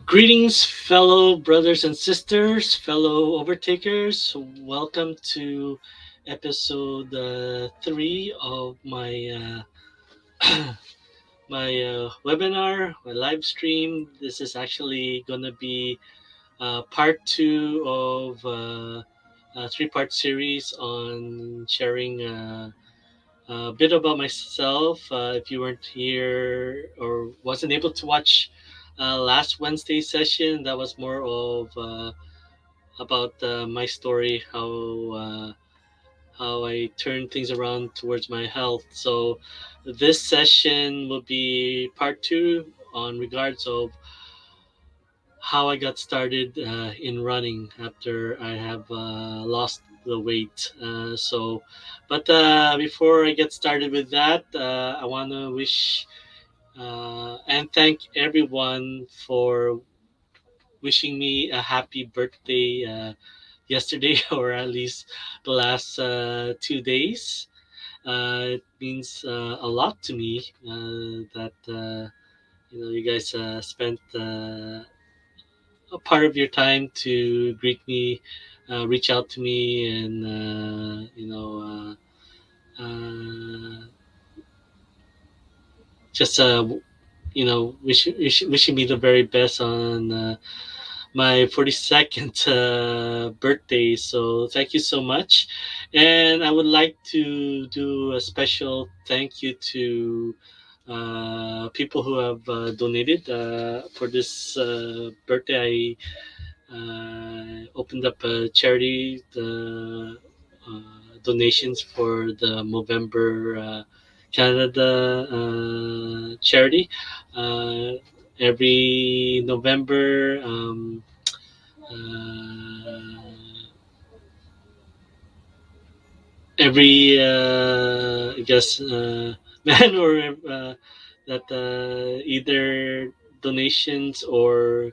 Greetings, fellow brothers and sisters, fellow overtakers. Welcome to episode three of my webinar, my live stream. This is actually going to be part two of a three-part series on sharing a bit about myself. If you weren't here or wasn't able to watch last Wednesday session, that was more of about my story, how I turned things around towards my health. So this session will be part two on regards of how I got started in running after I have lost the weight. But before I get started with that, I want to wish and thank everyone for wishing me a happy birthday yesterday, or at least the last 2 days. It means a lot to me that you guys spent a part of your time to greet me, reach out to me, and just wishing me the very best on my 42nd birthday. So thank you so much. And I would like to do a special thank you to people who have donated for this birthday. I opened up a charity donations for the Movember Canada charity. Uh, every November, uh, every I guess man or that either donations or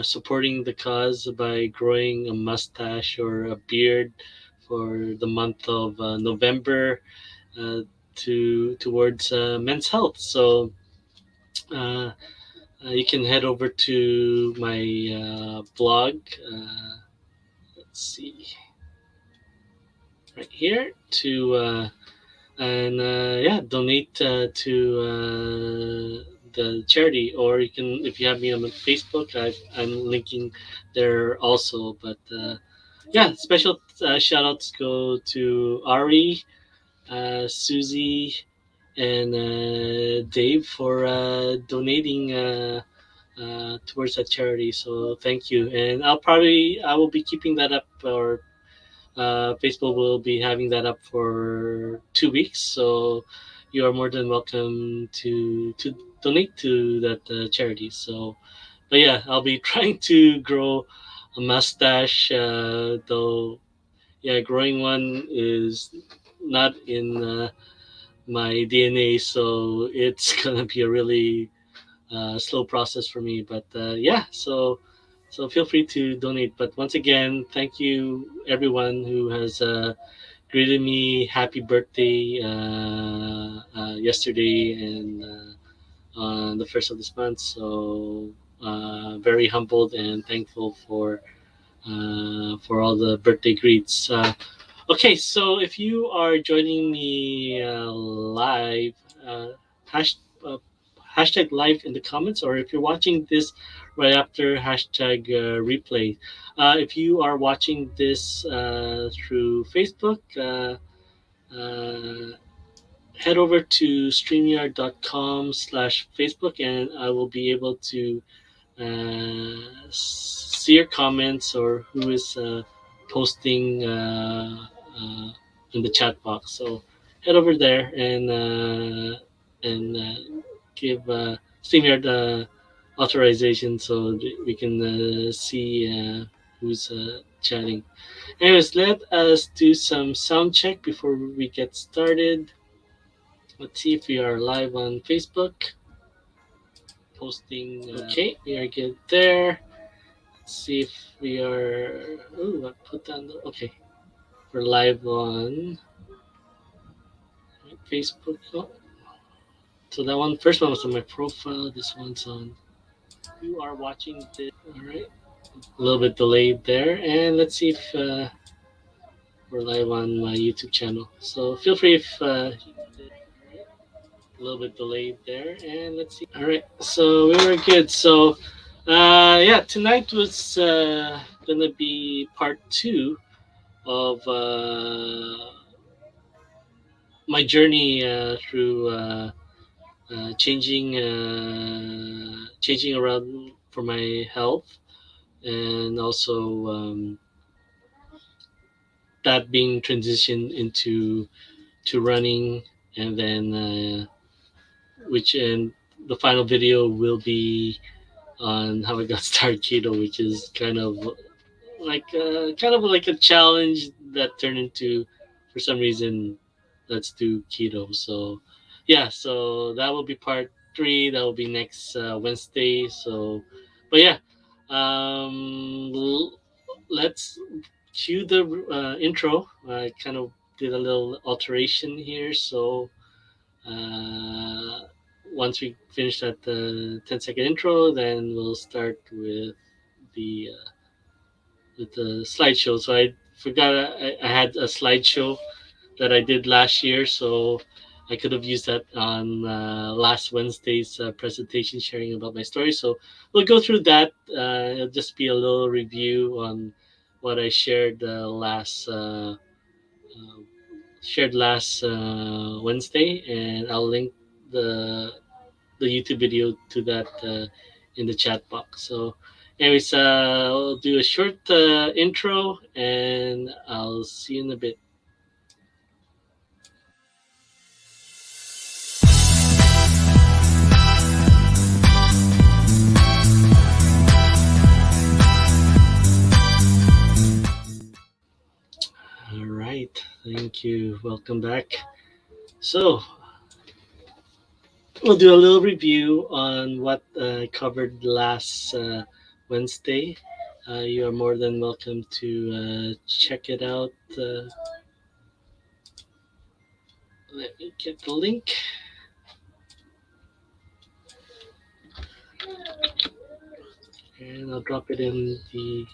supporting the cause by growing a mustache or a beard for the month of November uh, to towards men's health. So uh, you can head over to my blog. Let's see, right here to and yeah, donate to the charity, or you can, if you have me on Facebook, I'm linking there also. But yeah, special shout outs go to Ari, Susie, and Dave for donating towards that charity. So thank you, and I will be keeping that up, or Facebook will be having that up for 2 weeks. So you are more than welcome to donate to that charity. So, but yeah, I'll be trying to grow a mustache, though. Yeah, growing one is not in my DNA, so it's gonna be a really slow process for me. But yeah, so feel free to donate. But once again, thank you everyone who has greeted me happy birthday yesterday and on the first of this month. So very humbled and thankful for all the birthday greets. Okay, so if you are joining me live, uh, hash, uh, hashtag live in the comments, or if you're watching this right after, hashtag replay. If you are watching this through Facebook, uh, head over to streamyard.com/Facebook, and I will be able to see your comments or who is posting in the chat box. So head over there and give StreamYard authorization so that we can see who's chatting. Anyways, let us do some sound check before we get started. Let's see if we are live on Facebook. Posting. Okay, we are good there. Let's see if we are. Oh, I put down the. Okay, we're live on Facebook. Oh, so that one, first one was on my profile. This one's on. you are watching this. All right, a little bit delayed there, and let's see if we're live on my YouTube channel. So feel free if a little bit delayed there, and let's see. All right, so we were good. So yeah, tonight was gonna be part two of my journey through changing around for my health, and also that being transitioned into to running, and then which and the final video will be on how I got started keto, which is kind of like a challenge that turned into, for some reason, let's do keto. So yeah, so that will be part three. That will be next Wednesday. So, but yeah, let's cue the intro. I kind of did a little alteration here. So uh, once we finish that 10-second intro, then we'll start the with the slideshow. So I forgot I had a slideshow that I did last year, so I could have used that on last Wednesday's presentation, sharing about my story. So we'll go through that. It'll just be a little review on what I uh, shared last Wednesday, and I'll link the the YouTube video to that in the chat box. So, anyways, I'll do a short intro, and I'll see you in a bit. All right, thank you. Welcome back. So, we'll do a little review on what I covered last Wednesday. You are more than welcome to check it out. Let me get the link, and I'll drop it in the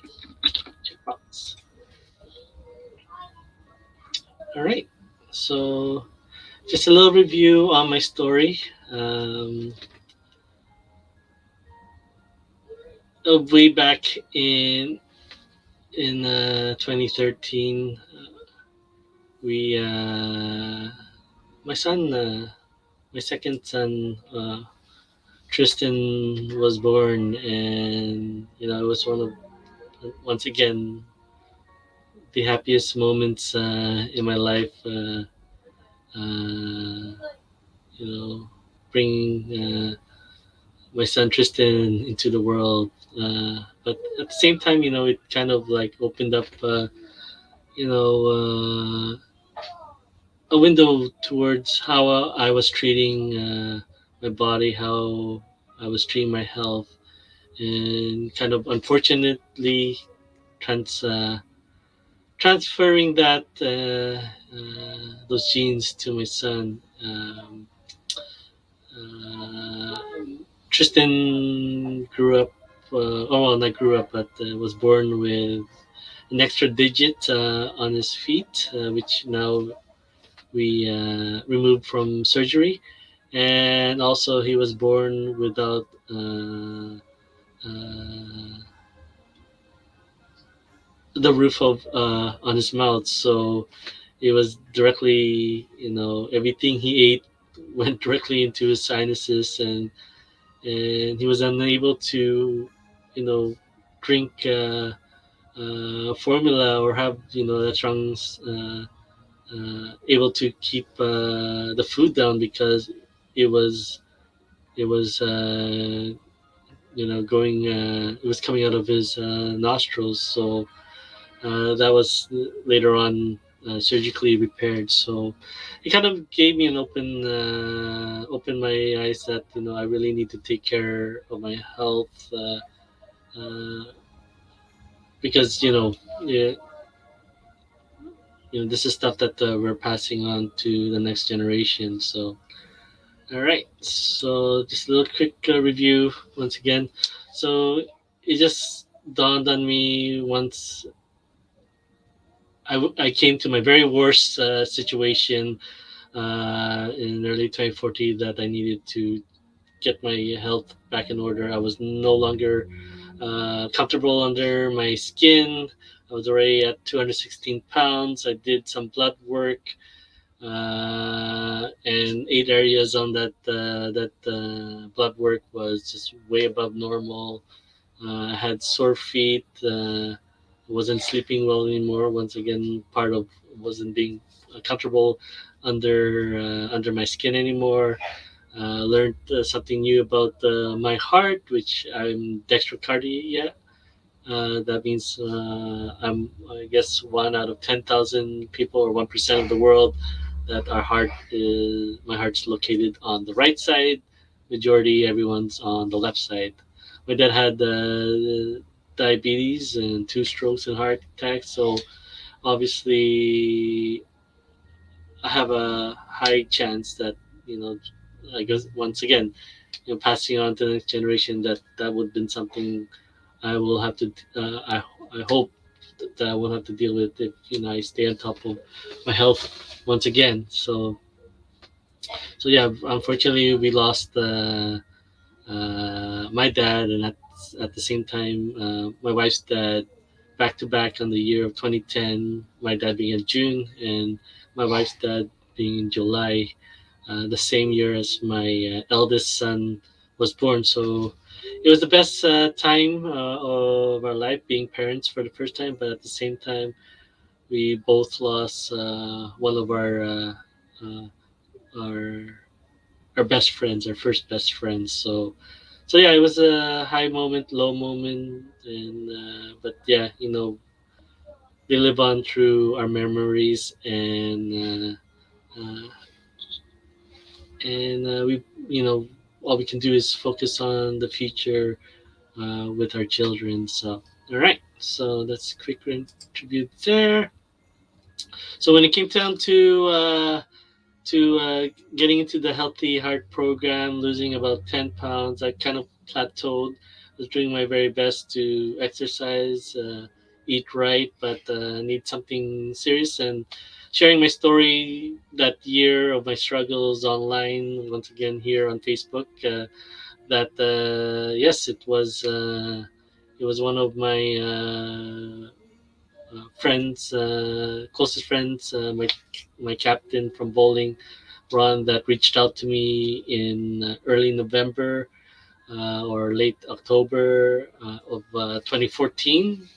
chat box. All right. So, just a little review on my story. Um, Way back in 2013, we my son, my second son, Tristan, was born, and it was one of once again the happiest moments in my life. Uh, you know, bringing my son Tristan into the world. But at the same time, it kind of like opened up, you know, a window towards how I was treating my body, how I was treating my health, and kind of unfortunately trans transferring that those genes to my son. Uh, Tristan grew up, well, not grew up, but was born with an extra digit on his feet, which now we removed from surgery. And also, he was born without the roof of on his mouth. So it was directly, everything he ate went directly into his sinuses, and he was unable to, you know, drink formula or have the strong able to keep the food down because it was it was going it was coming out of his nostrils. So that was later on surgically repaired. So it kind of gave me an open my eyes that I really need to take care of my health, uh, because yeah, this is stuff that we're passing on to the next generation. So All right. So just a little quick review once again. So it just dawned on me once I came to my very worst situation in early 2014 that I needed to get my health back in order. I was no longer comfortable under my skin. I was already at 216 pounds. I did some blood work and 8 areas on that blood work was just way above normal. I had sore feet. Wasn't sleeping well anymore. Once again, part of wasn't being comfortable under my skin anymore. Learned something new about my heart, which I'm dextrocardia. That means I guess, 1 out of 10,000 people, or 1% of the world, that my heart's located on the right side. Majority, everyone's on the left side. My dad had diabetes and 2 strokes and heart attacks, so obviously I have a high chance that, you know, I guess once again, passing on to the next generation, that would have been something I will have to. I hope that I won't have to deal with if, I stay on top of my health once again. So yeah, unfortunately we lost my dad, and at the same time my wife's dad, back to back on the year of 2010. My dad being in June, and my wife's dad being in July, the same year as my eldest son was born. So it was the best time of our life, being parents for the first time. But at the same time, we both lost one of uh, our our best friends, our first best friends. So yeah, it was a high moment, low moment, and but yeah, they live on through our memories, and we, all we can do is focus on the future with our children. So all right, so that's a quick tribute there. So when it came down to getting into the healthy heart program, losing about 10 pounds, I kind of plateaued. I was doing my very best to exercise, eat right, but need something serious. And sharing my story that year of my struggles online, once again here on Facebook, that yes, it was one of my friends, closest friends, my captain from bowling, Ron, that reached out to me in early November or late October of 2014,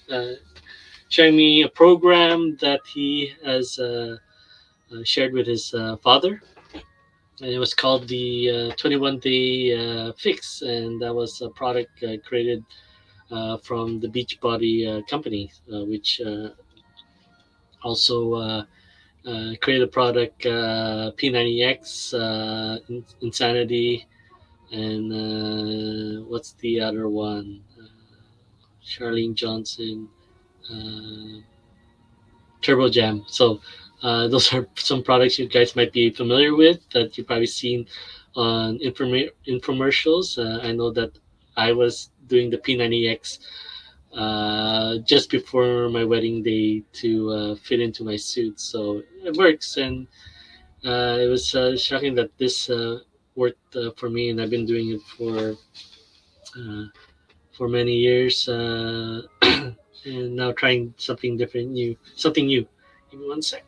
sharing me a program that he has shared with his father. And it was called the 21 Day Fix, and that was a product created from the Beachbody company, which also created a product, P90X, Insanity, and what's the other one? Charlene Johnson, uh, Turbo Jam. So those are some products you guys might be familiar with, that you've probably seen on infomercials. I know that I was doing the P90X just before my wedding day to fit into my suit. So it works, and it was shocking that this worked for me, and I've been doing it uh, for many years, and now trying something different, new, something new. Give me one sec.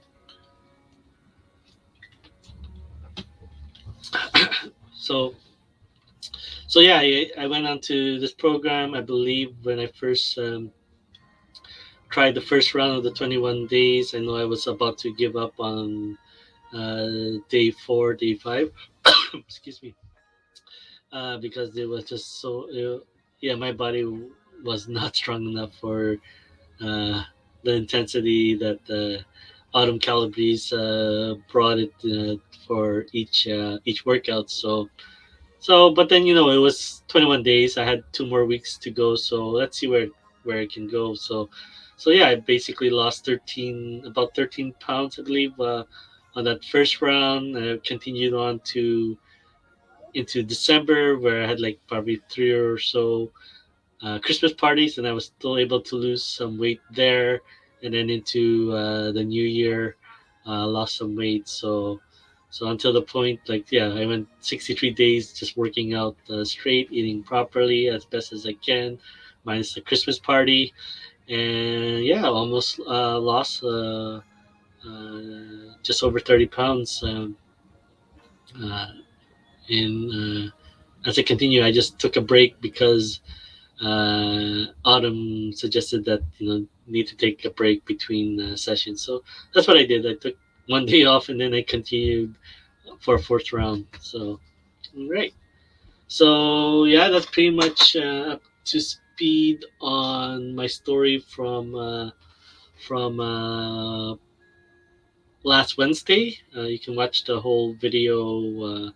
So, so yeah, I went on to this program. I believe when I first tried the first round of the 21 days, I know I was about to give up on day 4, day 5. Excuse me, because it was just so. Yeah, my body was not strong enough for uh, the intensity that Autumn Calabrese brought it for each workout. So, but then, it was 21 days. I had 2 more weeks to go. So let's see where I can go. So yeah, I basically lost about 13 pounds, I believe, on that first round. I continued on to into December, where I had like probably three or so Christmas parties, and I was still able to lose some weight there. And then into the new year, lost some weight. So until the point, like yeah, I went 63 days just working out straight, eating properly as best as I can, minus the Christmas party, and yeah, almost lost just over 30 pounds. Uh, in As I continue, I just took a break because Autumn suggested that need to take a break between sessions. So that's what I did. I took one day off and then I continued for a fourth round. So right. So yeah, that's pretty much up to speed on my story from last Wednesday. You can watch the whole video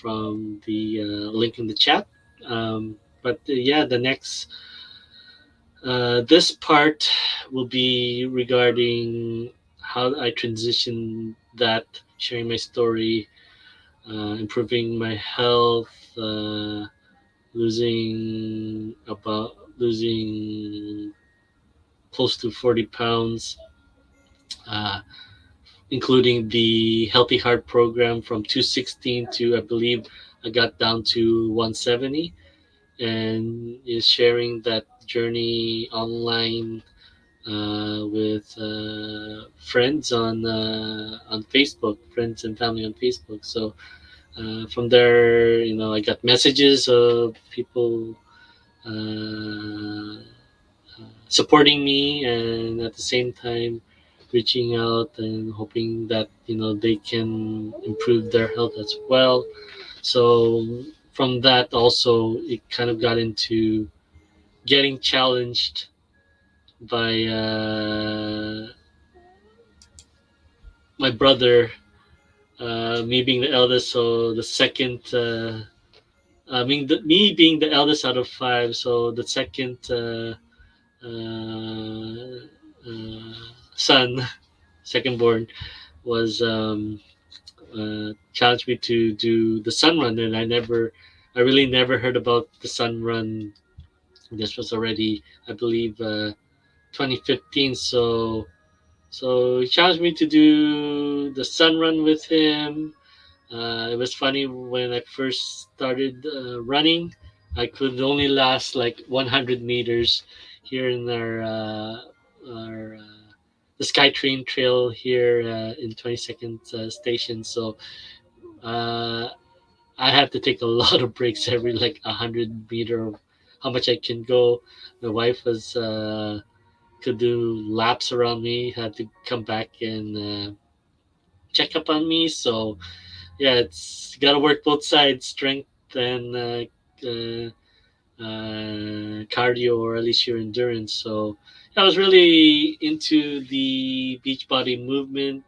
from the link in the chat. But yeah, the next this part will be regarding how I transition that, sharing my story, improving my health, losing close to 40 pounds, uh, including the Healthy Heart program from 216 to I believe I got down to 170, and is sharing that journey online with friends on Facebook, friends and family on Facebook. So from there, I got messages of people supporting me, and at the same time reaching out and hoping that they can improve their health as well. So from that also, it kind of got into getting challenged by my brother, me being the eldest, so the second. Me being the eldest out of five, so the second uh, son, second born, was challenged me to do the sun run, and I really never heard about the sun run. This was already, I believe, 2015. So he challenged me to do the sun run with him. It was funny when I first started running. I could only last like 100 meters here in our the SkyTrain Trail here in 22nd Station. So uh, I have to take a lot of breaks every like 100 meter. How much I can go. My wife was could do laps around me. Had to come back and check up on me. So yeah, it's got to work both sides, strength and cardio, or at least your endurance. So I was really into the Beachbody movement.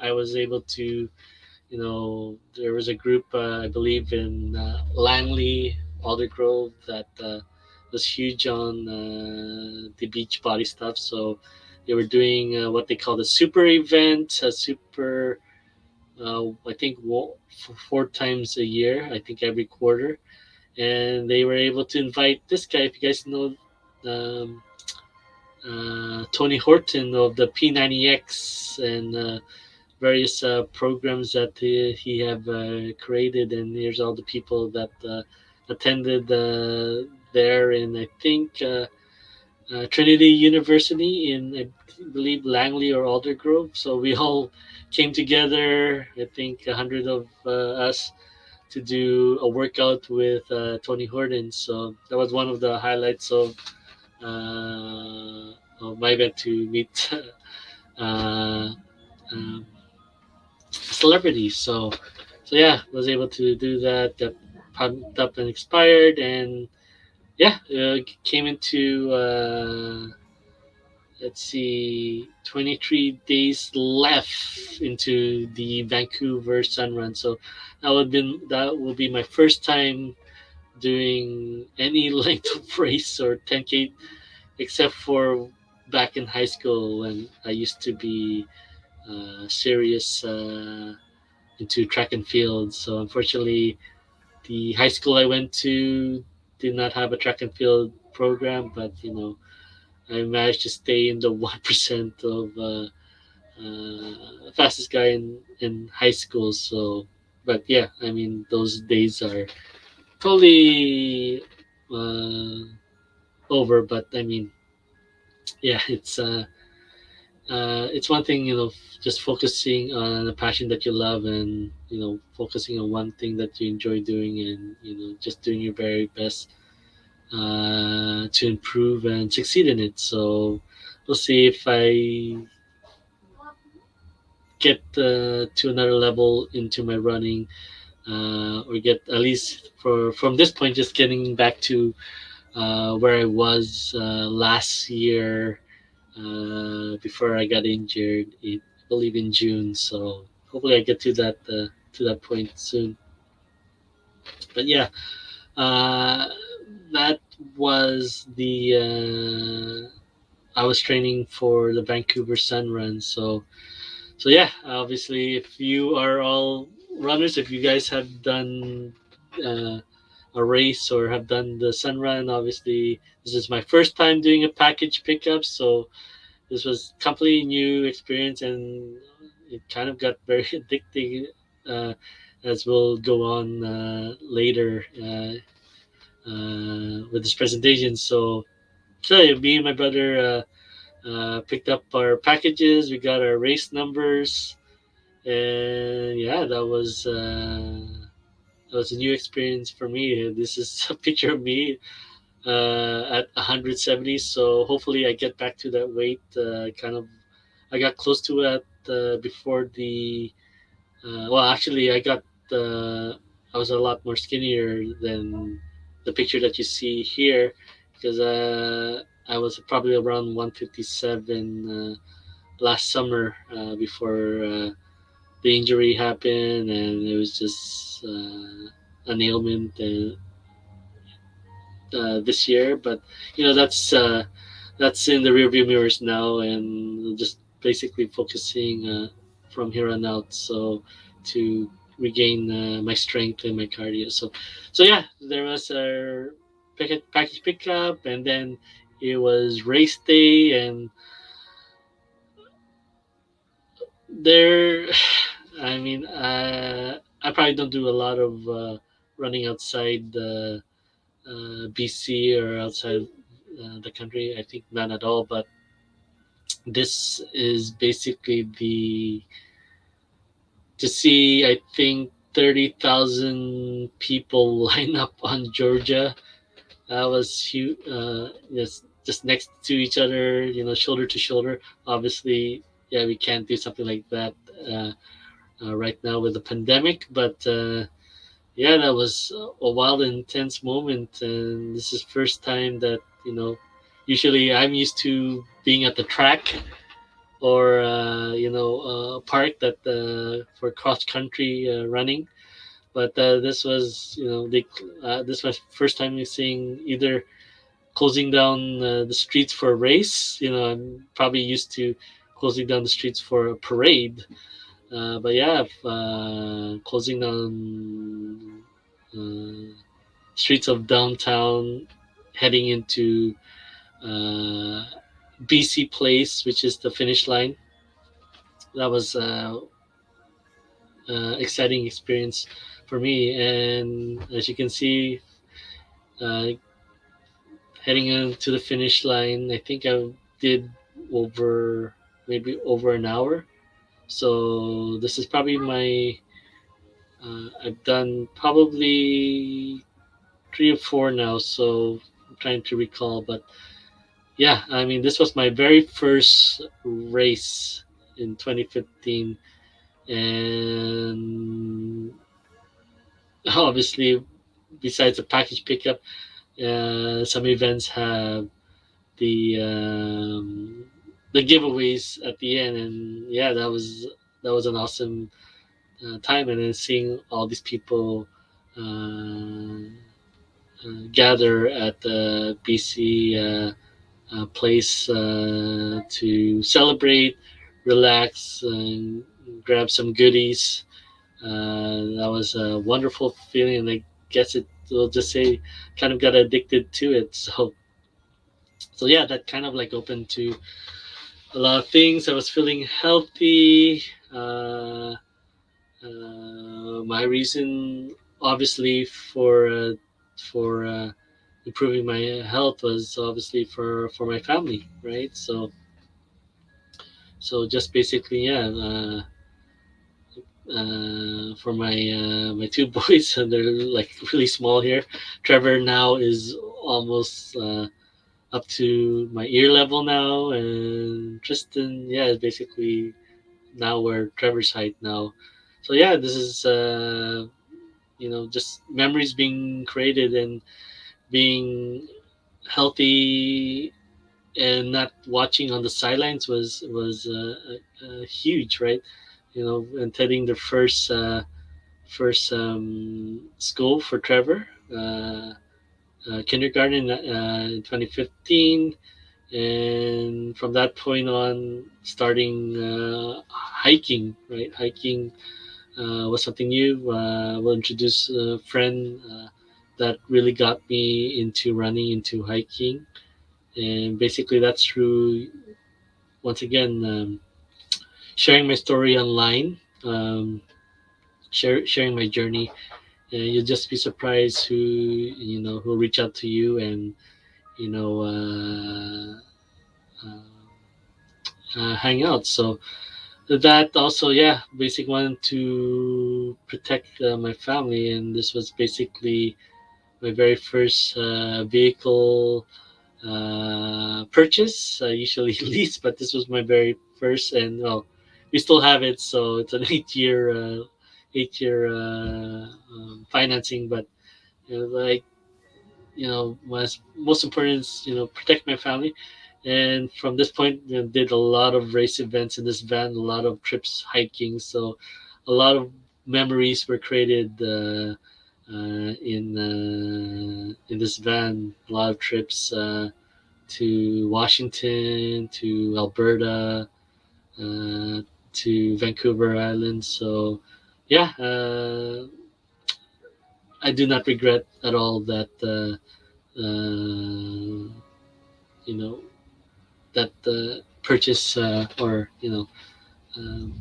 I was able to, there was a group, I believe, in Langley, Aldergrove, that was huge on the Beachbody stuff. So they were doing what they call the super event, a super I think four times a year, I think every quarter, and they were able to invite this guy. If you guys know um, Tony Horton of the P90X and various programs that he have created, and here's all the people that attended there, and I think Trinity University in, I believe, Langley or Aldergrove. So we all came together. I think 100 of us to do a workout with Tony Horton. So that was one of the highlights of my event, to meet uh, um, celebrities. So yeah, was able to do that. Got pumped up and expired, and yeah, came into. Let's see, 23 days left into the Vancouver Sun Run. So that will be my first time doing any length of race or 10K, except for back in high school when I used to be serious into track and field. So unfortunately, the high school I went to did not have a track and field program, but I managed to stay in the 1% of fastest guy in high school. So, but yeah, I mean those days are totally uh, over. But I mean, yeah, it's one thing, just focusing on a passion that you love, and focusing on one thing that you enjoy doing, and just doing your very best to improve and succeed in it. So we'll see if I get to another level into my running, or get at least for from this point, just getting back to where I was last year before I got injured. I believe in June. So hopefully I get to that point soon. But yeah, uh, that was the. I was training for the Vancouver Sun Run. So yeah, obviously, if you are all runners, if you guys have done uh, a race or have done the Sun Run, obviously this is my first time doing a package pickup. So this was completely new experience, and it kind of got very addicting, uh, as we'll go on later with this presentation. So yeah, me and my brother picked up our packages. We got our race numbers, and yeah, that was a new experience for me. This is a picture of me at 170. So hopefully, I get back to that weight. I got close to it before the. Well, actually, I was a lot more skinnier than the picture that you see here, because I was probably around 157 last summer before the injury happened, and it was just an ailment this year. But that's in the rearview mirrors now, and just basically focusing from here on out. So to regain my strength and my cardio. So yeah, there was a package pickup, and then it was race day, and there. I mean, I probably don't do a lot of running outside the BC or outside the country. I think none at all. But this is basically the to see. I think 30,000 people line up on Georgia. That was huge. Just next to each other, shoulder to shoulder. Obviously, yeah, we can't do something like that right now with the pandemic, but. Yeah, that was a wild and intense moment, and this is first time that usually I'm used to being at the track or a park that for cross country running, but this was this was first time seeing either closing down the streets for a race. I'm probably used to closing down the streets for a parade, but yeah, closing down streets of downtown, heading into uh, BC Place, which is the finish line. That was exciting experience for me, and as you can see, uh, heading into the finish line, I think I did over maybe over an hour. So this is probably my I've done probably three or four now. So I'm trying to recall, but yeah, I mean, this was my very first race in 2015, and obviously, besides the package pickup, some events have the um, the giveaways at the end, and yeah, that was an awesome time, and then seeing all these people gather at the BC. Place to celebrate, relax, and grab some goodies. That was a wonderful feeling, and I guess it will just say kind of got addicted to it. So yeah, that kind of like opened to a lot of things. I was feeling healthy. My reason, obviously, for improving my health was obviously for my family, right? So just basically, yeah. For my two boys, and they're like really small here. Trevor now is almost up to my ear level now, and Tristan, yeah, is basically now we're Trevor's height now. So yeah, this is just memories being created and being healthy and not watching on the sidelines was huge, right? And attending the first school for Trevor, kindergarten in 2015, and from that point on, starting hiking. Right, hiking was something new. We'll introduce a friend that really got me into running, into hiking, and basically that's through once again sharing my story online, sharing my journey. You'll just be surprised who reach out to you and you know hang out. So that also, yeah, basic wanted to protect my family, and this was basically my very first vehicle purchase. I usually lease, but this was my very first, and well, we still have it, so it's an 8-year financing. But like most important is protect my family. And from this point, did a lot of race events in this van, a lot of trips hiking. So a lot of memories were created in this van. A lot of trips to Washington, to Alberta, uh, to Vancouver Island. So yeah, I do not regret at all that you know that purchase, or um,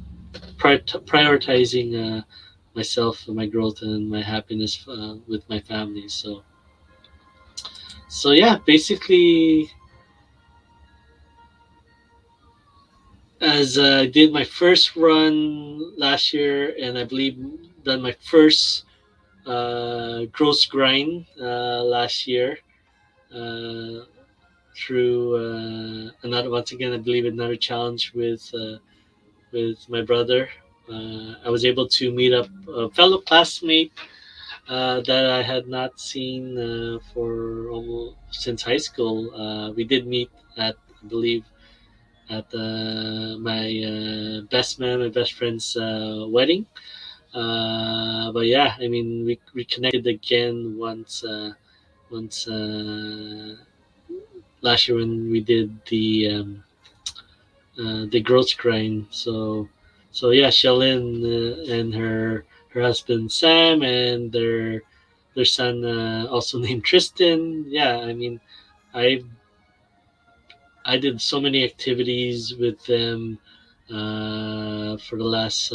prioritizing myself, my growth, and my happiness with my family. So yeah, basically, as I did my first run last year, and I believe done my first gross grind last year. Uh, Through another, once again, I believe another challenge with my brother. I was able to meet up a fellow classmate that I had not seen for almost since high school. We did meet at, I believe, at my best friend's wedding. But yeah, I mean, we connected again once last year when we did the growth grind. So yeah, Shalyn and her husband Sam and their son also named Tristan. Yeah, I mean, I I did so many activities with them for the last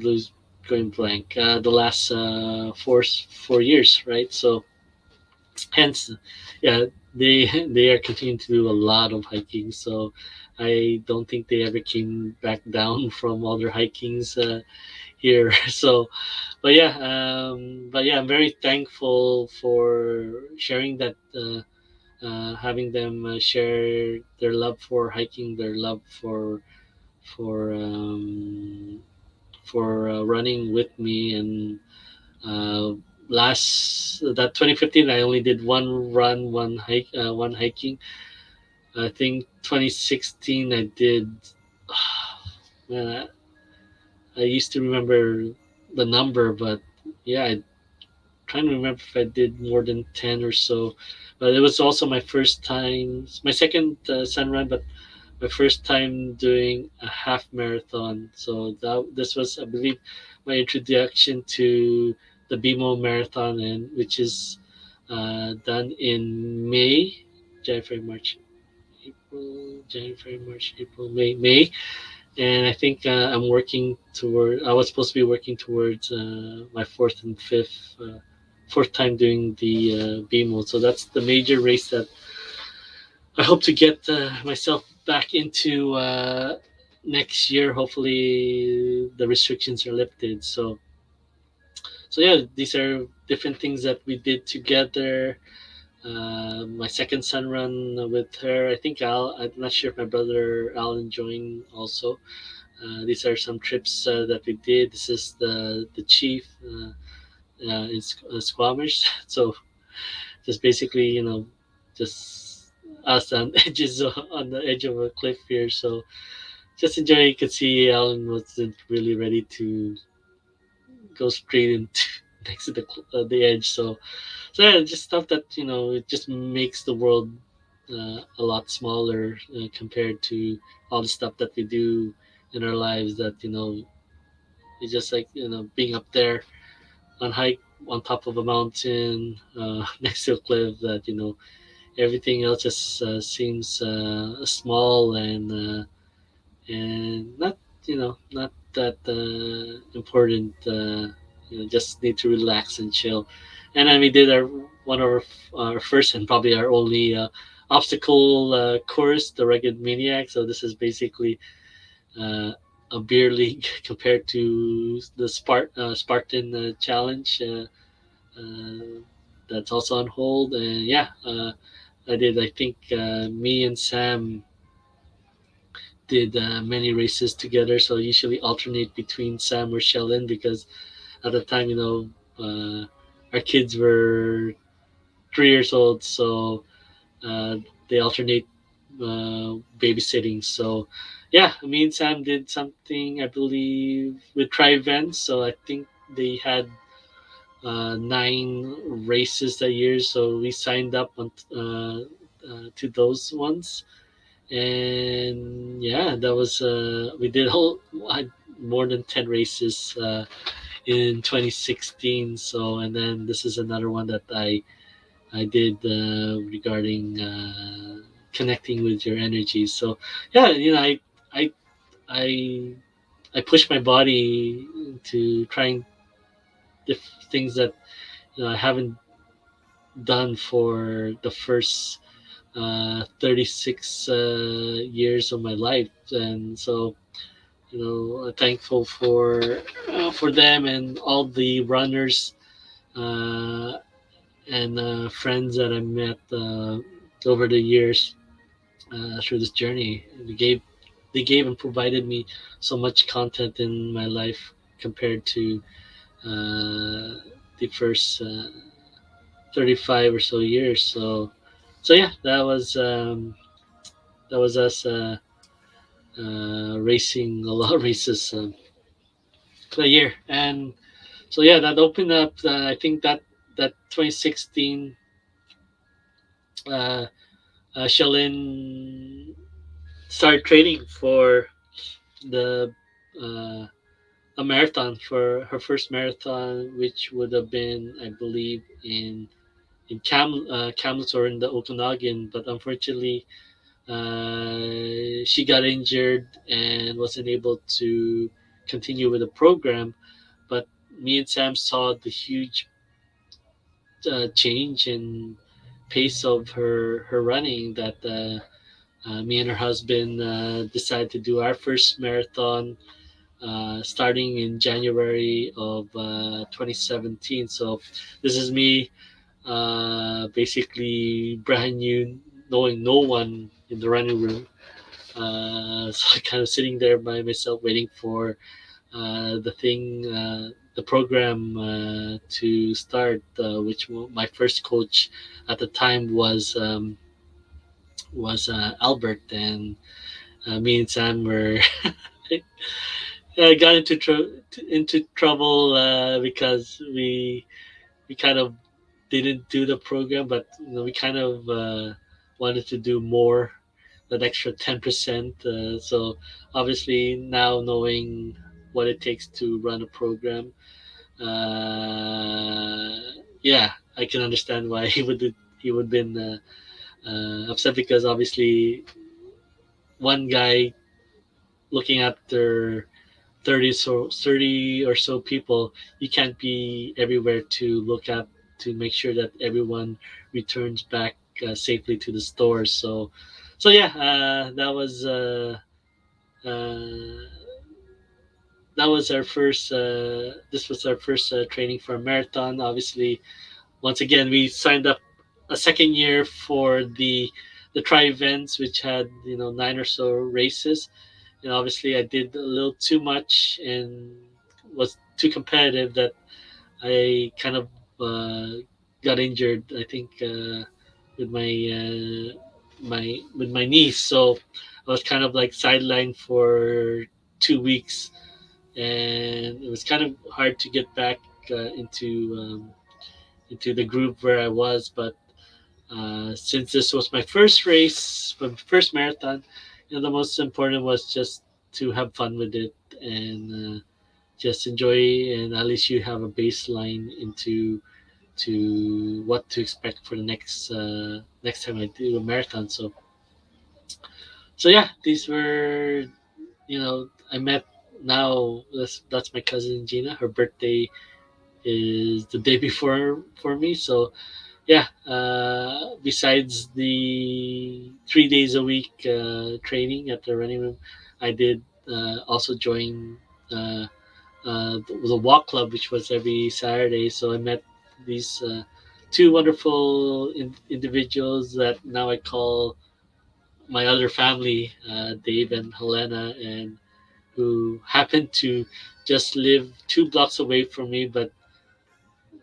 lose going blank the last 4 years, right? So hence, yeah, they they are continuing to do a lot of hiking. So I don't think they ever came back down from all their hikings here. So but yeah, I'm very thankful for sharing that, having them share their love for hiking, their love for um, for running with me. And uh, last that 2015, I only did one run, one hiking. I think 2016 I did. Man, I used to remember the number, but yeah, I trying to remember if I did more than 10 or so. But it was also my first time, my second sun run, but my first time doing a half marathon. So that this was, I believe, my introduction to the BMO marathon, and which is done in May, January, March, April, January, March, April, May. And I think I'm working toward. I was supposed to be working towards my fourth and fifth, fourth time doing the BMO. So that's the major race that I hope to get myself back into next year. Hopefully, the restrictions are lifted. So yeah, these are different things that we did together. My second son run with her. I think Al. I'm not sure if my brother Alan joined also. These are some trips that we did. This is the chief in Squamish. So just basically, just us on edges on the edge of a cliff here. So just enjoy. You could see Alan wasn't really ready to go straight into next to the edge. So yeah, just stuff that it just makes the world a lot smaller compared to all the stuff that we do in our lives. That it's just like being up there on hike on top of a mountain next to a cliff. That everything else just seems small and not not that important. Just need to relax and chill. And then we did our one of our first and probably our only obstacle course, the Rugged Maniac. So this is basically uh, a beer league compared to the Spartan challenge. Uh, that's also on hold. And yeah, I did. I think me and Sam did many races together. So I usually alternate between Sam or Shellen because at the time, our kids were 3 years old. So uh, they alternate babysitting. So yeah, me and Sam did something, I believe, with Tri Events. So I think they had 9 races a year. So we signed up to those ones. And yeah, that was we did whole had more than 10 races in 2016. So and then this is another one that I did regarding connecting with your energy. So yeah, I I I push my body to trying things that I haven't done for the first 36 years of my life. And so thankful for them and all the runners uh, and friends that I met over the years through this journey. They gave and provided me so much content in my life compared to the first 35 or so years. So yeah, that was us racing a lot of races a year. And so yeah, that opened up. I think that 2016, uh, Shalyn started training for the a marathon for her first marathon, which would have been, I believe, in Kamloops or in the Okanagan. But unfortunately, she got injured and wasn't able to continue with the program. But me and Sam saw the huge change in pace of her running that me and her husband decided to do our first marathon starting in January of 2017. So this is me basically brand new, knowing no one in the running room. So kind of sitting there by myself waiting for the program to start, which my first coach at the time was Albert, and me and Sam were got into trouble because we kind of didn't do the program, but we kind of wanted to do more that extra 10%. So obviously now knowing what it takes to run a program, uh, yeah, I can understand why he would been upset, because obviously one guy looking after 30 or so people, you can't be everywhere to look at to make sure that everyone returns back safely to the stores. So yeah, uh, that was our first. This was our first training for a marathon. Obviously, once again, we signed up a second year for the tri events, which had 9 or so races. And obviously, I did a little too much and was too competitive that I kind of got injured. I think with my knees, so I was kind of like sidelined for 2 weeks, and it was kind of hard to get back into the group where I was. But since this was my first race, my first marathon, the most important was just to have fun with it and just enjoy, and at least you have a baseline into to what to expect for the next time I do a marathon. So yeah, these were I met now. That's my cousin Gina. Her birthday is the day before for me. So yeah, besides the 3 days a week training at the running room, I did also join uh, the walk club, which was every Saturday. So I met these two wonderful individuals that now I call my other family, Dave and Helena, and who happened to just live 2 blocks away from me. But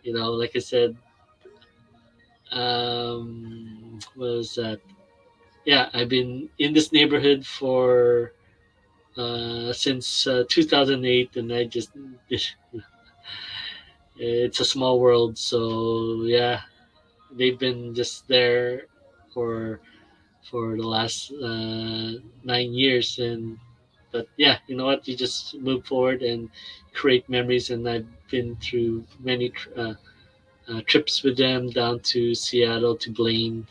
like I said, was that yeah, I've been in this neighborhood for since 2008, and I just it's a small world. So yeah, they've been just there for the last 9 years. And but yeah, you know what, you just move forward and create memories. And I've been through many trips with them down to Seattle, to Blaine,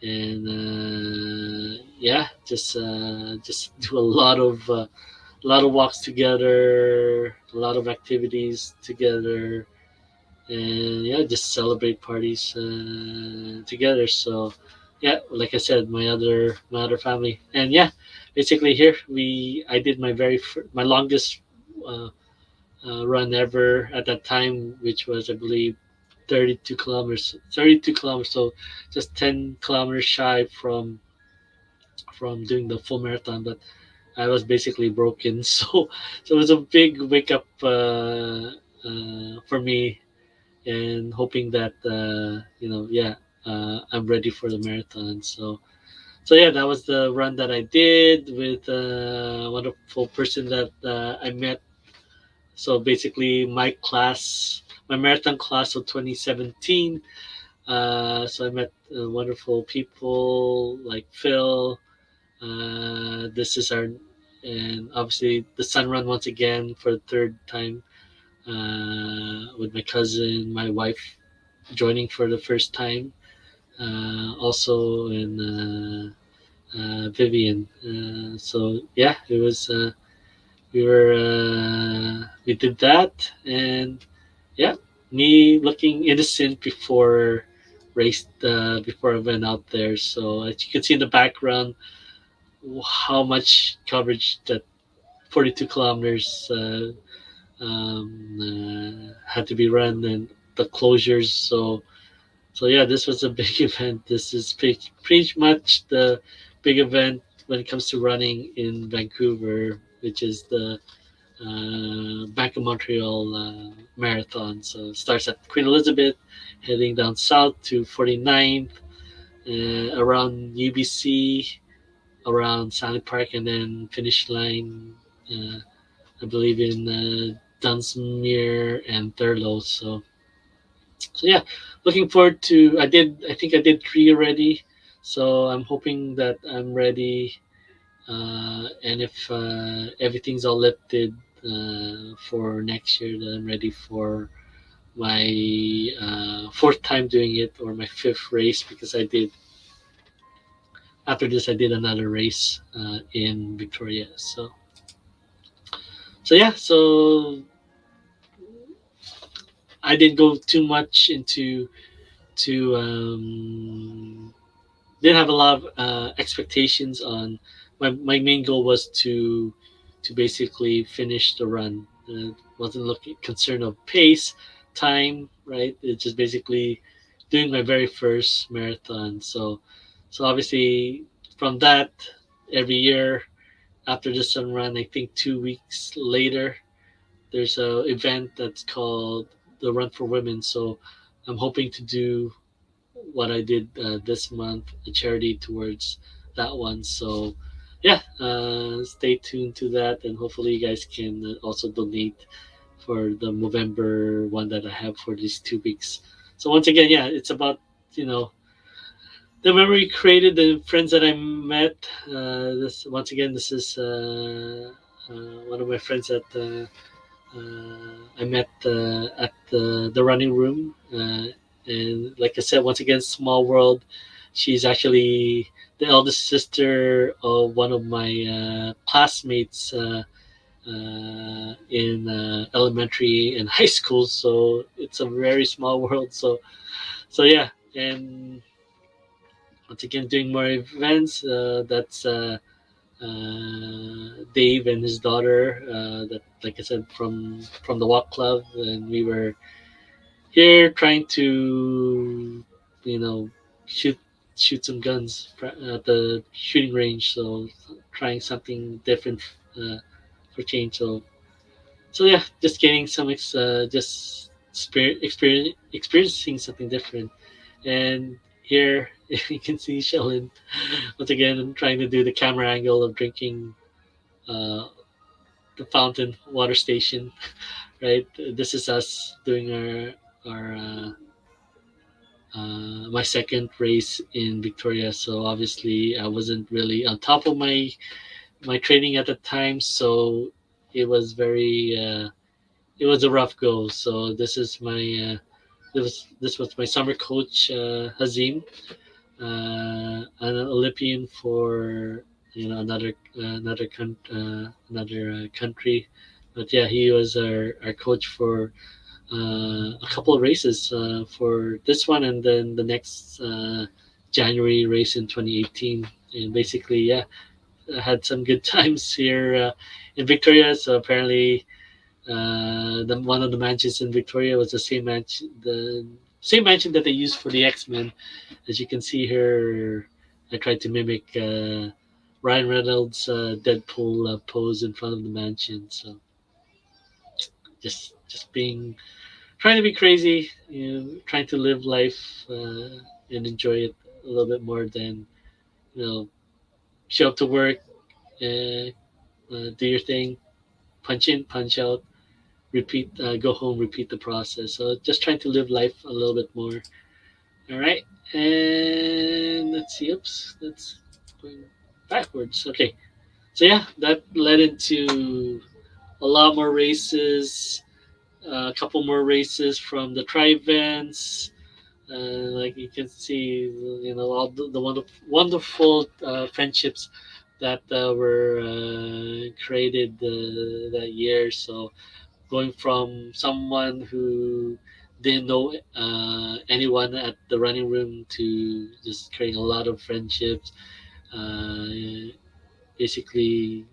and yeah, just do a lot of walks together, a lot of activities together, and yeah, just celebrate parties together. So yeah, like I said, my other family. And yeah, basically here I did my longest uh, run ever at that time, which was, I believe, 32 kilometers, so just 10 kilometers shy from doing the full marathon. But I was basically broken. So it was a big wake up for me, and hoping that yeah, I'm ready for the marathon. So yeah, that was the run that I did with a wonderful person that I met. So basically, my marathon class of 2017. So I met wonderful people like Phil. This is our, and obviously the Sun Run once again for the third time, with my cousin, my wife joining for the first time, also, and Vivian. So yeah, it was. We did that, and yeah, me looking innocent before I went out there. So as you can see in the background, how much coverage that 42 kilometers had to be run, and the closures. So yeah, this was a big event. This is pretty much the big event when it comes to running in Vancouver, which is the Bank of Montreal Marathon. So it starts at Queen Elizabeth, heading down south to 49th, around UBC, around Stanley Park, and then finish line, uh, I believe, in Dunsmuir and Thurlow. So yeah, looking forward to. I think I did 3 already. So I'm hoping that I'm ready, and if everything's all lifted for next year, that I'm ready for my fourth time doing it, or my fifth race, because I did after this I did another race in Victoria. So yeah, so I didn't go too much into to didn't have a lot of expectations on my main goal was to basically finish the run. Wasn't looking concerned of pace, time, right? It's just basically doing my very first marathon. So obviously from that, every year after the sun run, I think 2 weeks later, there's a event that's called the Run for Women. So I'm hoping to do what I did this month, a charity towards that one. So, yeah, stay tuned to that, and hopefully you guys can also donate for the November one that I have for these 2 weeks. So once again, yeah, it's about you know the memory created, the friends that I met. This once again, this is one of my friends that. I met at the running room, and like I said, once again, small world. She's actually the eldest sister of one of my classmates in elementary and high school. So it's a very small world. So yeah, and once again, doing more events. That's Dave and his daughter. That, like I said, from the walk club, and we were here trying to, you know, shoot shoot some guns at the shooting range. So trying something different uh, for change. So yeah, just getting some just experiencing something different. And here you can see Shellen once again trying to do the camera angle of drinking uh, the fountain water station. Right, this is us doing our my second race in Victoria. So obviously, I wasn't really on top of my training at the time. So it was very it was a rough go. So this was my summer coach Hazim, an Olympian for another country. But yeah, he was our coach for a couple of races for this one, and then the next January race in 2018. And basically, yeah, I had some good times here in Victoria. So apparently, the one of the mansions in Victoria was the same mansion that they used for the X-Men. As you can see here, I tried to mimic Ryan Reynolds' Deadpool pose in front of the mansion. So just being trying to be crazy, trying to live life and enjoy it a little bit more than you know show up to work, uh, do your thing, punch in, punch out, repeat, go home, repeat the process. So just trying to live life a little bit more. All right, and let's see. Oops, that's going backwards. Okay, so yeah, that led into a lot more races, a couple more races from the tri events. Like you can see, all the wonderful friendships that were created that year. So going from someone who didn't know anyone at the running room to just creating a lot of friendships. Uh, Basically,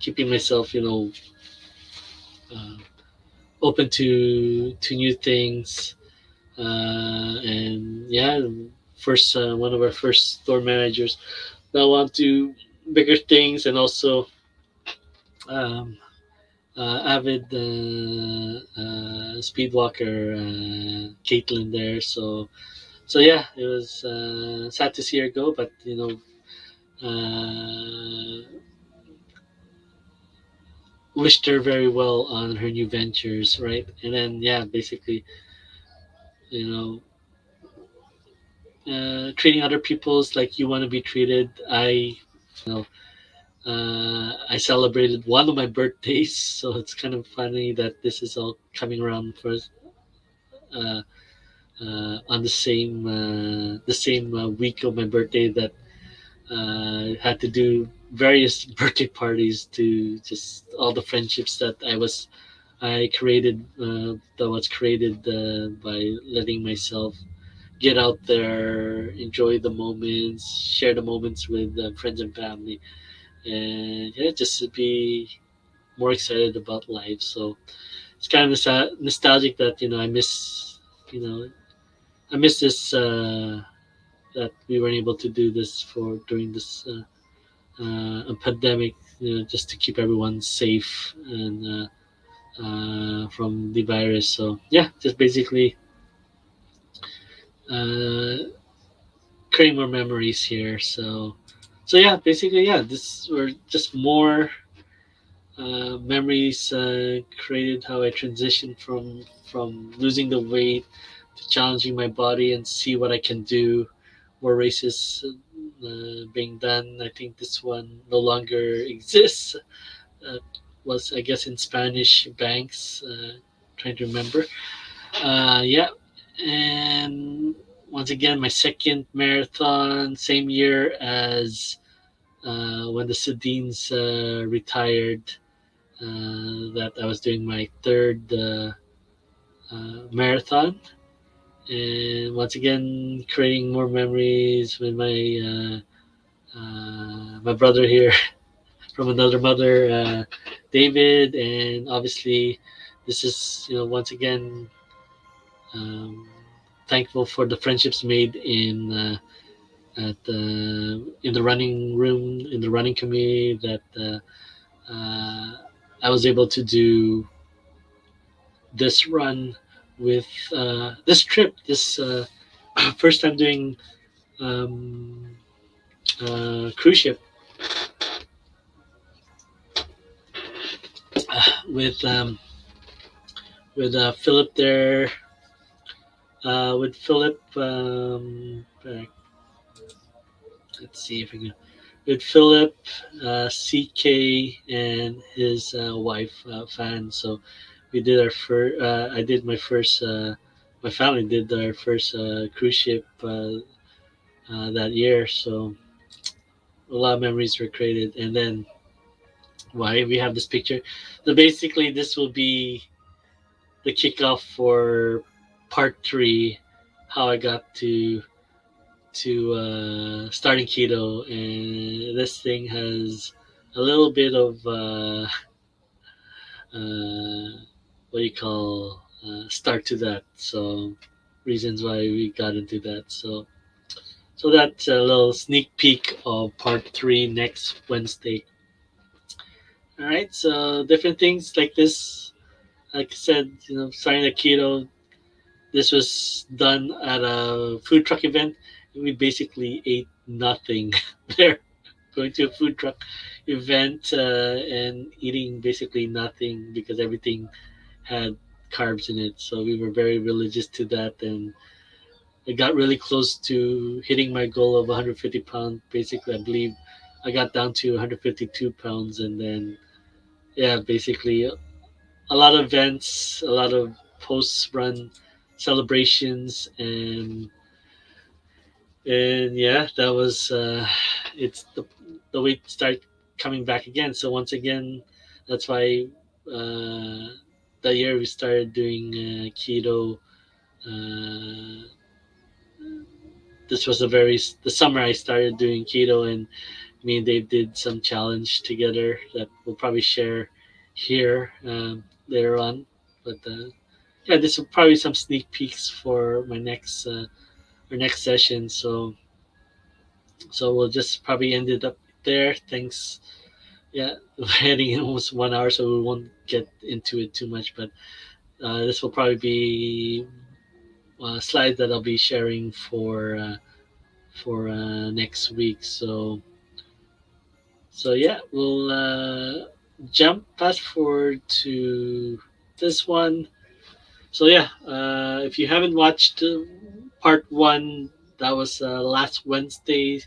keeping myself, uh, open to new things. And yeah, first one of our first store managers now on to bigger things, and also um, avid speed walker Caitlin there. So yeah, it was sad to see her go, but wished her very well on her new ventures, right? And then yeah, basically, you know, treating other people's like you want to be treated. I celebrated one of my birthdays, so it's kind of funny that this is all coming around for uh, on the same week of my birthday that had to do various birthday parties to just all the friendships I created that was created by letting myself get out there, enjoy the moments, share the moments with friends and family, and yeah, just to be more excited about life. So it's kind of nostalgic that you know, I miss this that we weren't able to do this for during this a pandemic, just to keep everyone safe and from the virus. So yeah, just basically uh, creating more memories here. So yeah, basically yeah, this were just more memories created how I transitioned from losing the weight to challenging my body and see what I can do. More races being done. I think this one no longer exists. Uh, was I guess in Spanish banks. Trying to remember. Yeah, and once again my second marathon, same year as when the Sedines retired. That I was doing my third marathon, and once again creating more memories with my brother here from another mother, David, and obviously this is once again um, thankful for the friendships made in the running room in the running community that I was able to do this run with this trip this first time doing um, cruise ship with Philip there with Philip let's see if I can with Philip, CK, and his wife, Fan. So we did our first. I did my first. My family did our first cruise ship that year. So a lot of memories were created. And then why we have this picture. So basically, this will be the kickoff for part three. How I got to starting keto, and this thing has a little bit of what do you call start to that. So reasons why we got into that. So that's a little sneak peek of part three next Wednesday. All right. So different things like this. Like I said, starting the keto. This was done at a food truck event. We basically ate nothing there. Going to a food truck event and eating basically nothing because everything had carbs in it. So we were very religious to that, and I got really close to hitting my goal of 150 pounds. Basically, I believe I got down to 152 pounds, and then yeah, basically a lot of events, a lot of post-run celebrations, and yeah, that was it's the weight start coming back again. So once again, that's why uh, that year we started doing keto. Uh, this was the summer I started doing keto, and me and Dave did some challenge together that we'll probably share here later on. But yeah, this will probably some sneak peeks for my next our next session. So we'll just probably end it up there. Thanks. Yeah, we're heading in almost 1 hour, so we won't get into it too much. But this will probably be a slide that I'll be sharing for next week. So yeah, we'll jump fast forward to this one. So yeah, if you haven't watched part one, that was last Wednesday.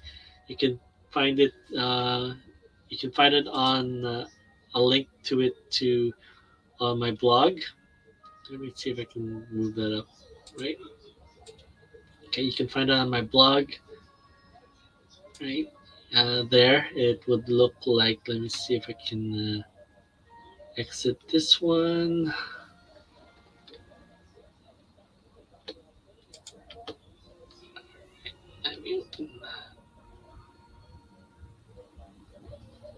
You can find it. You can find it on a link to it to on my blog. Let me see if I can move that up. Right. Okay, you can find it on my blog. Right. There, it would look like. Let me see if I can exit this one. I mean,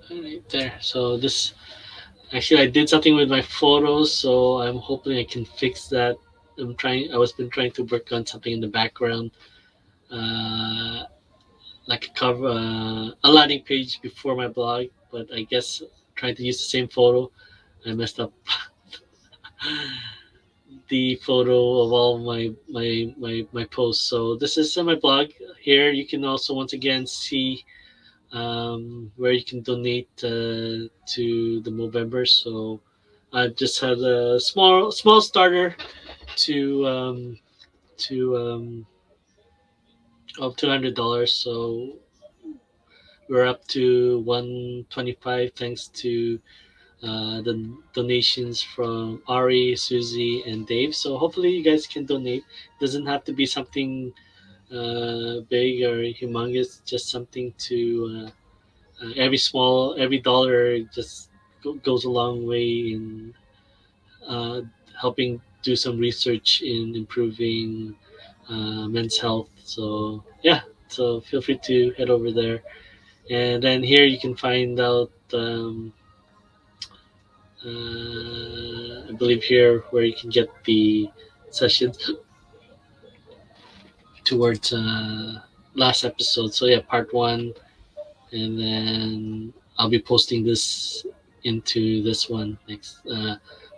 all right there. So this actually, I did something with my photos, so I'm hoping I can fix that. I'm trying. I was been trying to work on something in the background, uh, like a cover, a landing page before my blog. But I guess trying to use the same photo, I messed up the photo of all my posts. So this is on my blog. Here you can also once again see where you can donate to the Movember. So I just had a small starter to of $200. So we're up to 125 thanks to the donations from Ari, Susie, and Dave. So hopefully you guys can donate. Doesn't have to be something big or humongous. Just something to every dollar just goes a long way in uh, helping do some research in improving men's health. So yeah, so feel free to head over there, and then here you can find out. I believe here where you can get the sessions towards last episode. So yeah, part one, and then I'll be posting this into this one next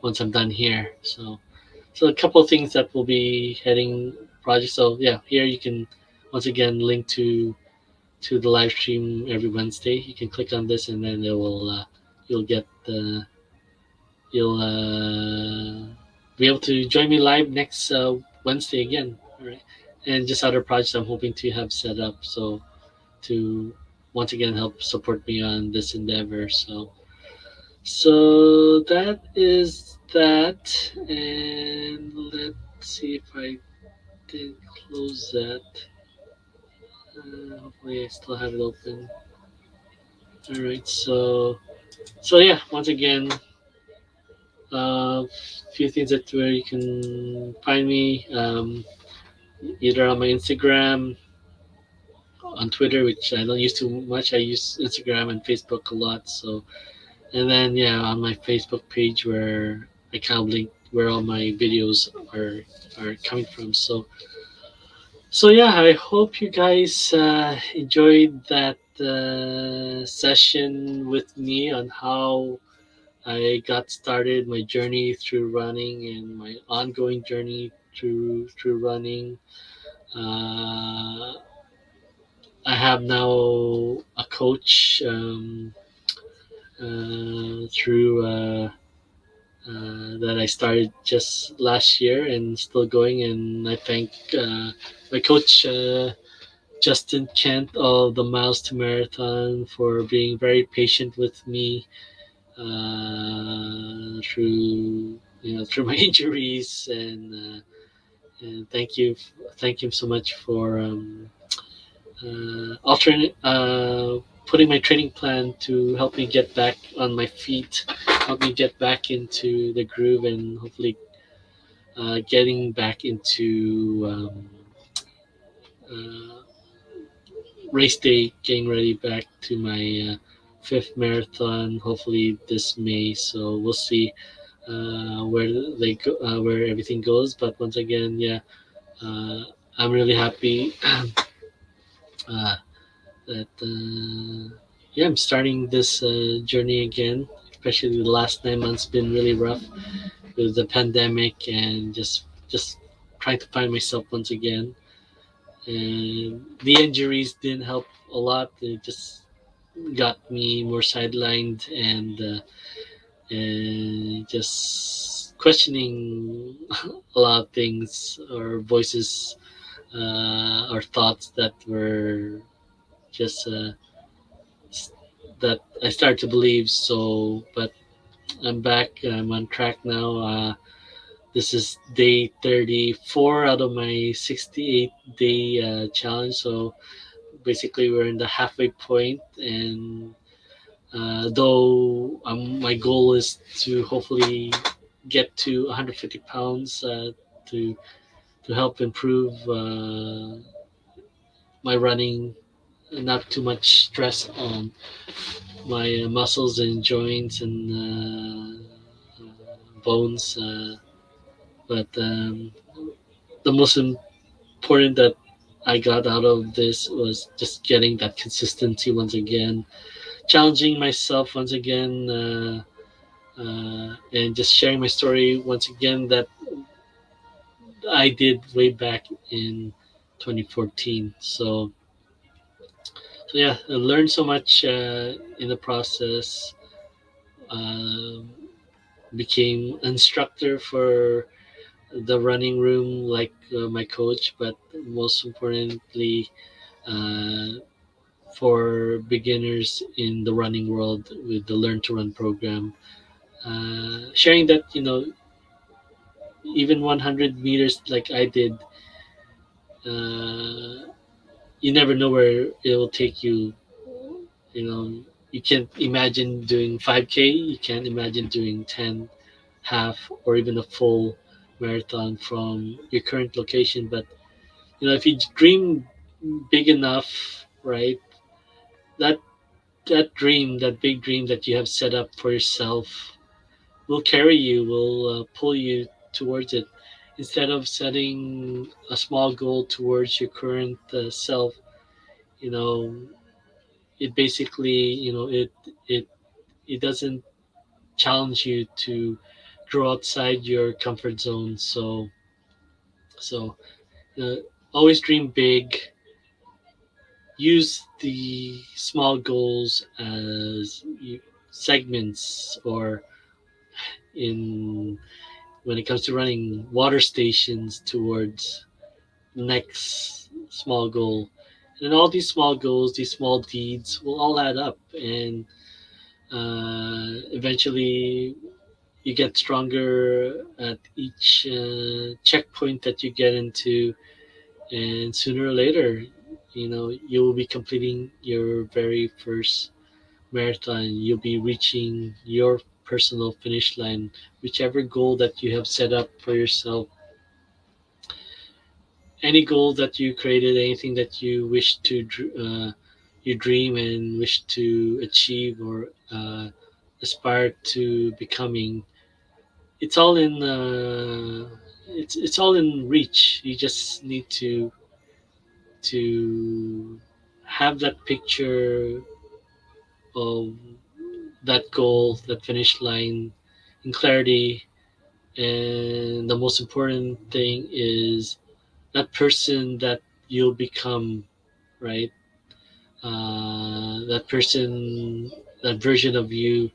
once I'm done here. So a couple of things that will be heading projects. So yeah, here you can once again link to the live stream every Wednesday. You can click on this and then it will you'll get the you'll be able to join me live next Wednesday again. All right, and just other projects I'm hoping to have set up. So to once again help support me on this endeavor. So that is that, and let's see if I did close that. Hopefully, I still have it open. All right, so yeah, once again, a few things that where you can find me either on my Instagram, on Twitter, which I don't use too much. I use Instagram and Facebook a lot. So and then yeah, on my Facebook page where I kind of link where all my videos are coming from. So yeah, I hope you guys enjoyed that session with me on how I got started, my journey through running, and my ongoing journey through running. Uh, I have now a coach through. That I started just last year and still going. And I thank my coach, Justin Kent of the Miles to Marathon, for being very patient with me through my injuries. And thank you so much for alternate putting my training plan to help me get back on my feet, help me get back into the groove, and hopefully getting back into uh, race day, getting ready back to my fifth marathon. Hopefully this May. So we'll see where they go, where everything goes. But once again, yeah, uh, I'm really happy uh, that yeah, I'm starting this journey again. Especially the last 9 months been really rough with the pandemic and just trying to find myself once again. And the injuries didn't help a lot. It just got me more sidelined and just questioning a lot of things or voices or thoughts that were just that I started to believe. So, but I'm back. I'm on track now. This is day 34 out of my 68-day challenge. So basically, we're in the halfway point, and though my goal is to hopefully get to 150 pounds to to help improve my running, not too much stress on my muscles and joints and bones. But the most important that I got out of this was just getting that consistency once again, challenging myself once again, and just sharing my story once again that I did way back in 2014. So yeah, I learned so much in the process. Um Became instructor for the running room, like my coach, but most importantly, uh, for beginners in the running world with the Learn to Run program. Sharing that, even 100 meters like I did, uh, you never know where it will take you. You know, you can't imagine doing 5K, you can't imagine doing 10, half, or even a full marathon from your current location. But, if you dream big enough, right, that that dream, that big dream that you have set up for yourself, will carry you, will pull you towards it. Instead of setting a small goal towards your current self, you know, it basically, it it doesn't challenge you to grow outside your comfort zone. So uh, always dream big. Use the small goals as segments, or in when it comes to running, water stations towards next small goal. And all these small goals, these small deeds will all add up, and eventually you get stronger at each checkpoint that you get into, and sooner or later, you will be completing your very first marathon. You'll be reaching your personal finish line, whichever goal that you have set up for yourself. Any goal that you created, anything that you wish to you dream and wish to achieve, or aspire to becoming, it's all in it's all in reach. You just need to have that picture of that goal, that finish line, in clarity. And the most important thing is that person that you'll become, right? That person, that version of you,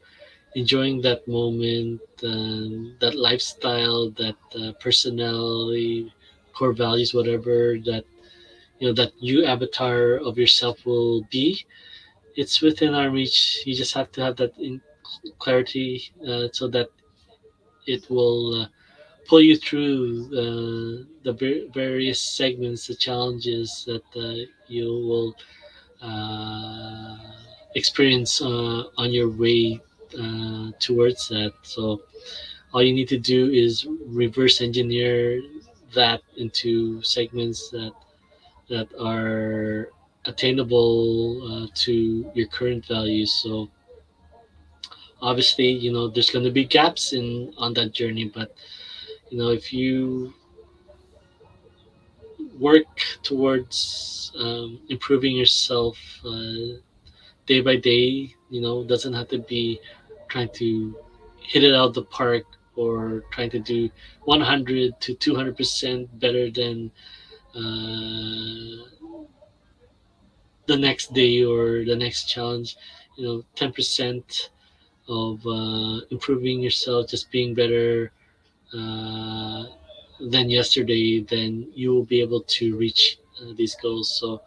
enjoying that moment, that lifestyle, that personality, core values, whatever that that you avatar of yourself will be. It's within our reach. You just have to have that in clarity, so that it will pull you through the various segments, the challenges that you will uh, experience on your way towards that. So all you need to do is reverse engineer that into segments that are attainable to your current values. So obviously, there's going to be gaps in on that journey, but if you work towards improving yourself day by day, doesn't have to be trying to hit it out of the park, or trying to do 100 to 200% better than the next day or the next challenge. 10% of improving yourself, just being better, uh, than yesterday, then you will be able to reach these goals. So,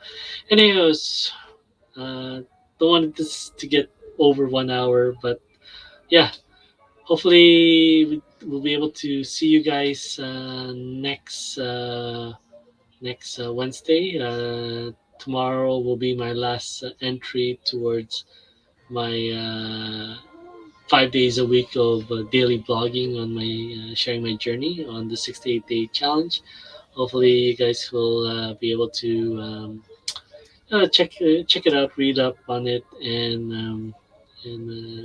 anyways, don't want this to get over 1 hour, but yeah, hopefully we'll be able to see you guys next Wednesday. Tomorrow will be my last entry towards my 5 days a week of daily blogging on my sharing my journey on the 68-day challenge. Hopefully, you guys will be able to check it out, read up on it, and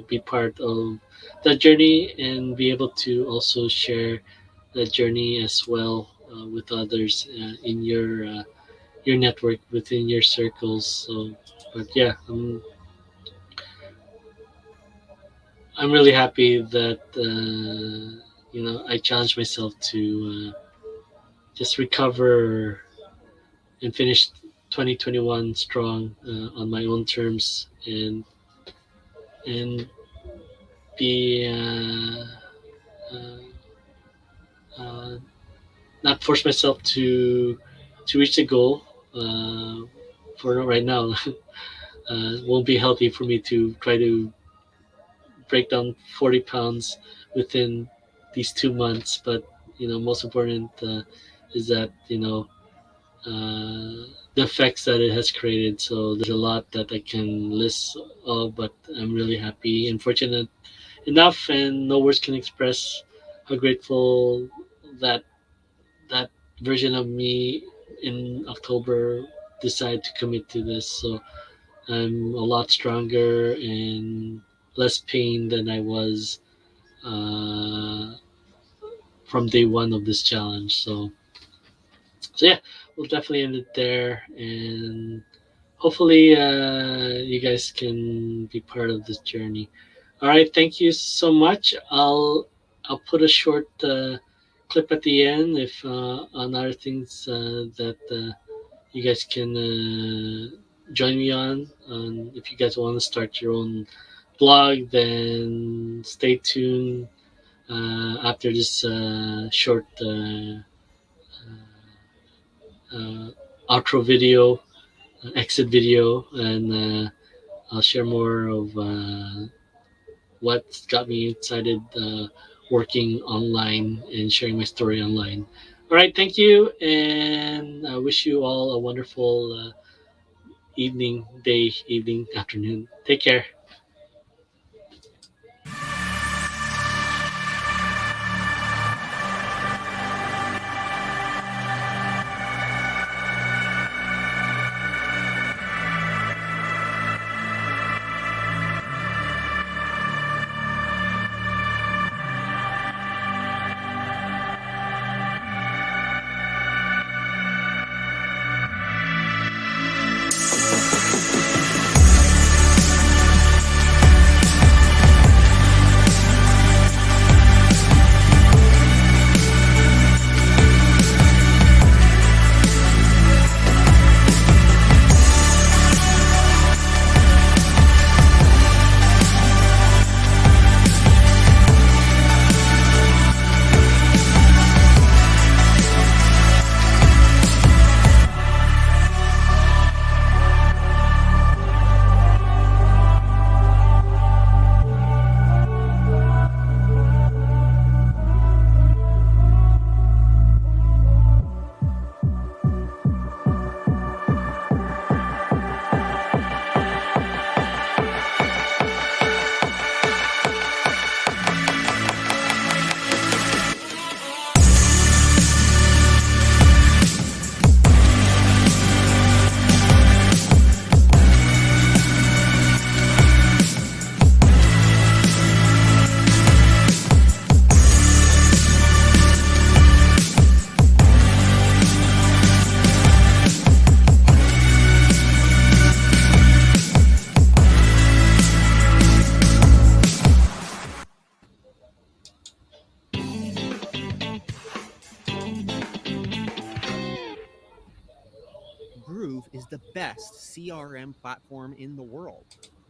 be part of that journey, and be able to also share that journey as well with others in your network within your circles. So, but yeah, I'm really happy that I challenged myself to just recover and finish 2021 strong on my own terms, and be uh, uh, not force myself to reach the goal for right now. Won't be healthy for me to try to break down 40 pounds within these 2 months. But most important is that the effects that it has created. So there's a lot that I can list of, but I'm really happy and fortunate enough, and no words can express how grateful that that version of me in October decided to commit to this. So I'm a lot stronger and less pain than I was uh, from day one of this challenge. So yeah, we'll definitely end it there, and hopefully you guys can be part of this journey. All right, thank you so much. I'll put a short clip at the end if on other things that you guys can join me on. If you guys want to start your own blog, then stay tuned after this short uh, outro video, exit video, and I'll share more of what got me excited working online and sharing my story online. All right, thank you, and I wish you all a wonderful evening, afternoon. Take care. Groove is the best CRM platform in the world.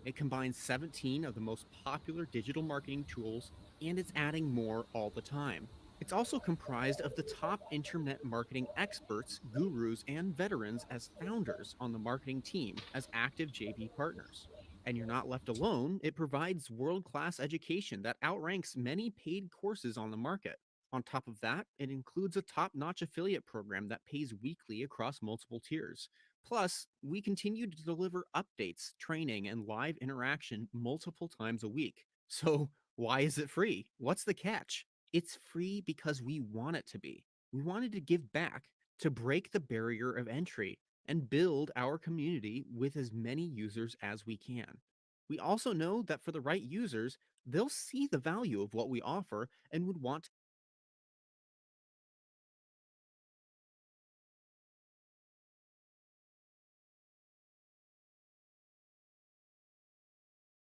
It combines 17 of the most popular digital marketing tools, and it's adding more all the time. It's also comprised of the top internet marketing experts, gurus, and veterans as founders on the marketing team as active JV partners. And you're not left alone, it provides world class education that outranks many paid courses on the market. On top of that, it includes a top notch affiliate program that pays weekly across multiple tiers. Plus, we continue to deliver updates, training, and live interaction multiple times a week. So, why is it free? What's the catch? It's free because we want it to be. We wanted to give back, to break the barrier of entry, and build our community with as many users as we can. We also know that for the right users, they'll see the value of what we offer and would want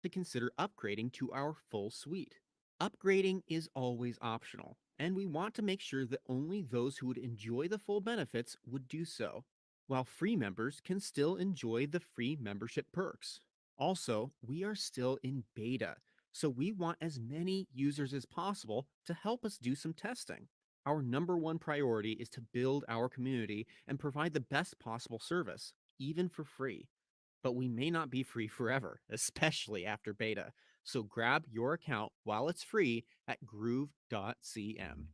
to consider upgrading to our full suite. Upgrading is always optional, and we want to make sure that only those who would enjoy the full benefits would do so, while free members can still enjoy the free membership perks. Also, we are still in beta, so we want as many users as possible to help us do some testing. Our number one priority is to build our community and provide the best possible service, even for free. But we may not be free forever, especially after beta. So grab your account while it's free at groove.cm.